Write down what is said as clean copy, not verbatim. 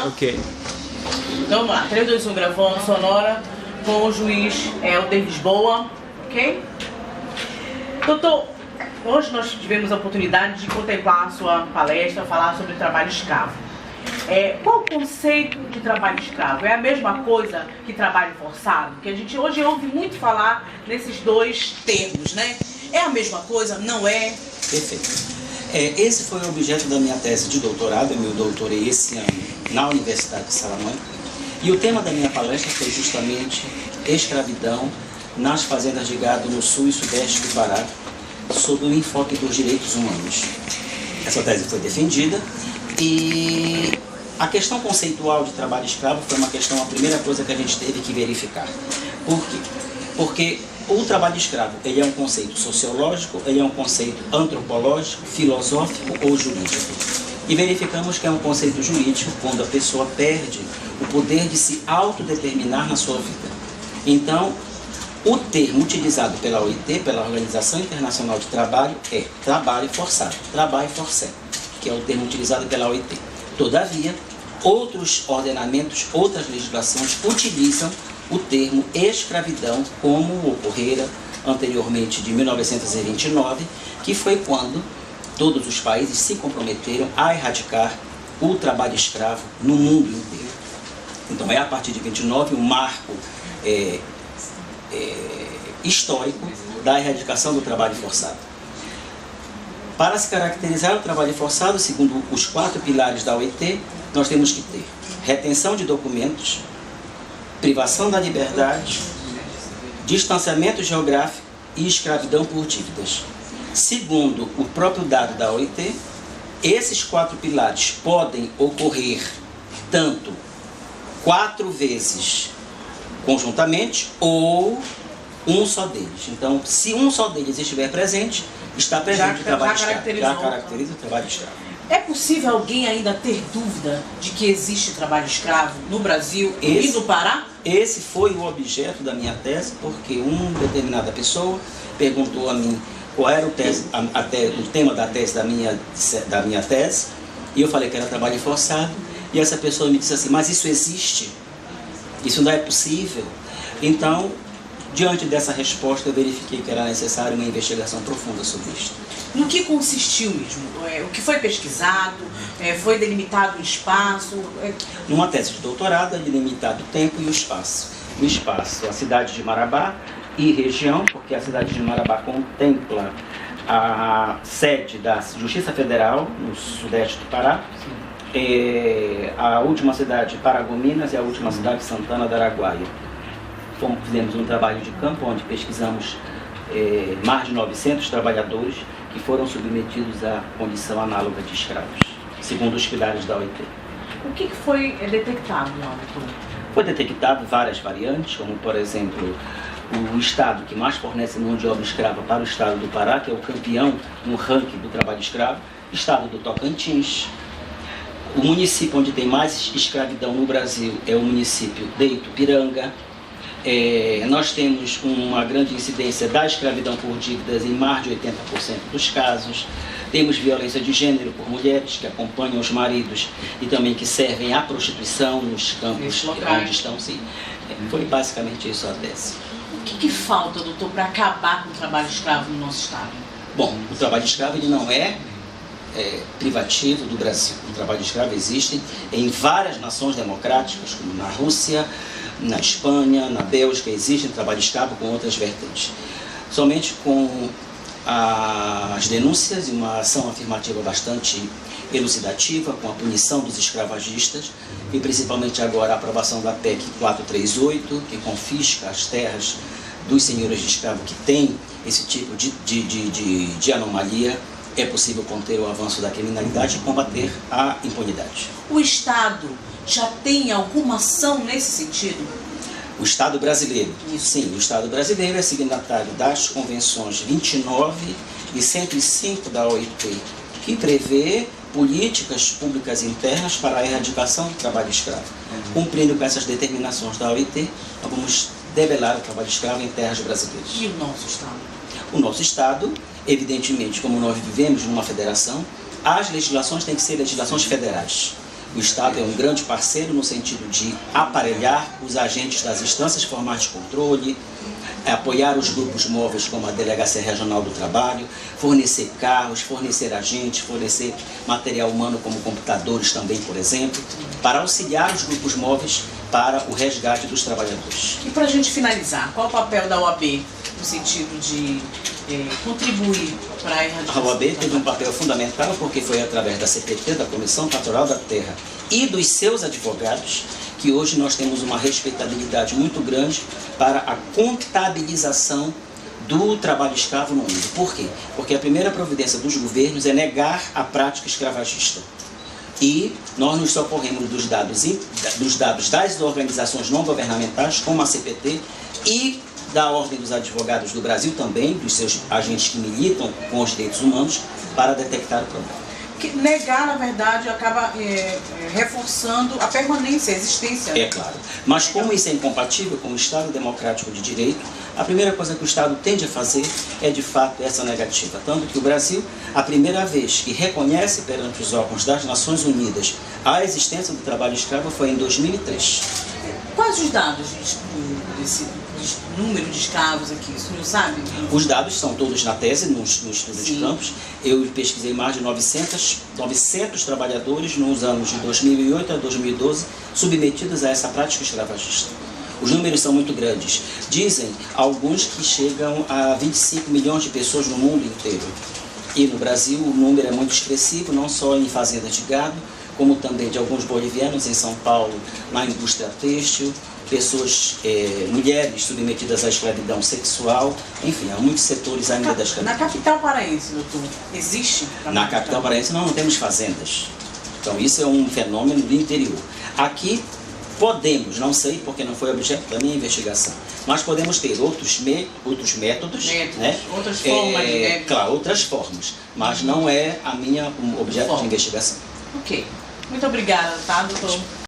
lá? Ok. Então vamos lá, 3, 2, 1, gravando sonora com o juiz Helder Lisboa, ok? Doutor, hoje nós tivemos a oportunidade de contemplar a sua palestra, falar sobre trabalho escravo. Qual o conceito de trabalho escravo? É a mesma coisa que trabalho forçado? Que a gente hoje ouve muito falar nesses dois termos, né? É a mesma coisa? Não é? Perfeito. Esse foi o objeto da minha tese de doutorado. Eu me doutorei esse ano na Universidade de Salamanca. E o tema da minha palestra foi justamente escravidão nas fazendas de gado no sul e sudeste do Pará, sob o enfoque dos direitos humanos. Essa tese foi defendida e a questão conceitual de trabalho escravo foi a primeira coisa que a gente teve que verificar. Por quê? Porque o trabalho escravo, ele é um conceito sociológico, ele é um conceito antropológico, filosófico ou jurídico. E verificamos que é um conceito jurídico quando a pessoa perde o poder de se autodeterminar na sua vida. Então, o termo utilizado pela OIT, pela Organização Internacional de Trabalho, é trabalho forçado, trabalho forcé, que é o termo utilizado pela OIT. Todavia, outros ordenamentos, outras legislações utilizam o termo escravidão, como ocorrera anteriormente de 1929, que foi quando todos os países se comprometeram a erradicar o trabalho escravo no mundo inteiro. Então é a partir de 29 um marco histórico da erradicação do trabalho forçado. Para se caracterizar o trabalho forçado, segundo os 4 pilares da OIT, nós temos que ter retenção de documentos, privação da liberdade, distanciamento geográfico e escravidão por dívidas. Segundo o próprio dado da OIT, esses 4 pilares podem ocorrer tanto 4 vezes conjuntamente ou um só deles. Então, se um só deles estiver presente, está presente o trabalho escravo. Já caracteriza o trabalho escravo. É possível alguém ainda ter dúvida de que existe trabalho escravo no Brasil e no Pará? Esse foi o objeto da minha tese, porque uma determinada pessoa perguntou a mim qual era o tema da tese da minha tese, e eu falei que era trabalho forçado, e essa pessoa me disse assim, mas isso existe? Isso não é possível? Então, diante dessa resposta, eu verifiquei que era necessário uma investigação profunda sobre isso. No que consistiu mesmo? O que foi pesquisado? Foi delimitado o espaço? Numa tese de doutorado é delimitado o tempo e o espaço. O espaço, a cidade de Marabá e região, porque a cidade de Marabá contempla a sede da Justiça Federal, no sudeste do Pará, a última cidade Paragominas e a última cidade Santana do Araguaia. Fizemos um trabalho de campo onde pesquisamos mais de 900 trabalhadores que foram submetidos à condição análoga de escravos, segundo os pilares da OIT. O que foi detectado lá, doutor? Foi detectado várias variantes, como por exemplo, o estado que mais fornece mão de obra escrava para o estado do Pará, que é o campeão no ranking do trabalho escravo, estado do Tocantins. O município onde tem mais escravidão no Brasil é o município de Itupiranga. Nós temos uma grande incidência da escravidão por dívidas em mais de 80% dos casos. Temos violência de gênero por mulheres que acompanham os maridos e também que servem à prostituição nos campos onde estão. Sim. Foi basicamente isso a tese. O que falta, doutor, para acabar com o trabalho escravo no nosso estado? Bom, o trabalho escravo ele não é privativo do Brasil. O trabalho escravo existe em várias nações democráticas, como na Rússia, na Espanha, na Bélgica, existe trabalho escravo com outras vertentes. Somente com as denúncias e uma ação afirmativa bastante elucidativa, com a punição dos escravagistas, e principalmente agora a aprovação da PEC 438, que confisca as terras dos senhores de escravo que têm esse tipo de anomalia, é possível conter o avanço da criminalidade e combater a impunidade. O Estado já tem alguma ação nesse sentido? O Estado brasileiro? Isso. Sim, o Estado brasileiro é signatário das convenções 29 e 105 da OIT, que prevê políticas públicas internas para a erradicação do trabalho escravo. Cumprindo com essas determinações da OIT, nós vamos debelar o trabalho escravo em terras brasileiras. E o nosso Estado? O nosso Estado, evidentemente, como nós vivemos numa federação, as legislações têm que ser legislações federais. O Estado é um grande parceiro no sentido de aparelhar os agentes das instâncias formais de controle, apoiar os grupos móveis como a Delegacia Regional do Trabalho, fornecer carros, fornecer agentes, fornecer material humano como computadores também, por exemplo, para auxiliar os grupos móveis para o resgate dos trabalhadores. E para a gente finalizar, qual o papel da OAB no sentido de contribuir para a erradicação? A OAB teve um papel fundamental porque foi através da CPT, da Comissão Pastoral da Terra, e dos seus advogados, que hoje nós temos uma respeitabilidade muito grande para a contabilização do trabalho escravo no mundo. Por quê? Porque a primeira providência dos governos é negar a prática escravagista. E nós nos socorremos dos dados das organizações não governamentais, como a CPT, e da Ordem dos Advogados do Brasil também, dos seus agentes que militam com os direitos humanos, para detectar o problema. Que negar, na verdade, acaba reforçando a permanência, a existência. É claro. Mas como isso é incompatível com o Estado democrático de direito, a primeira coisa que o Estado tende a fazer é, de fato, essa negativa. Tanto que o Brasil, a primeira vez que reconhece perante os órgãos das Nações Unidas a existência do trabalho escravo foi em 2003. Quais os dados desse número de escravos aqui? O senhor sabe? Os dados são todos na tese, no estudo de campos. Eu pesquisei mais de 900 trabalhadores nos anos de 2008 a 2012 submetidos a essa prática escravagista. Os números são muito grandes. Dizem alguns que chegam a 25 milhões de pessoas no mundo inteiro. E no Brasil o número é muito expressivo, não só em fazendas de gado, como também de alguns bolivianos em São Paulo, na indústria têxtil, pessoas, mulheres submetidas à escravidão sexual, enfim, há muitos setores ainda da escravidão. Na capital paraense, doutor, existe? Na capital paraense nós não temos fazendas. Então isso é um fenômeno do interior. Aqui podemos, não sei porque não foi objeto da minha investigação, mas podemos ter outros métodos, né? Outras formas. Claro, outras formas, mas não é a minha objeto de investigação. Ok. Muito obrigada, tá, doutor?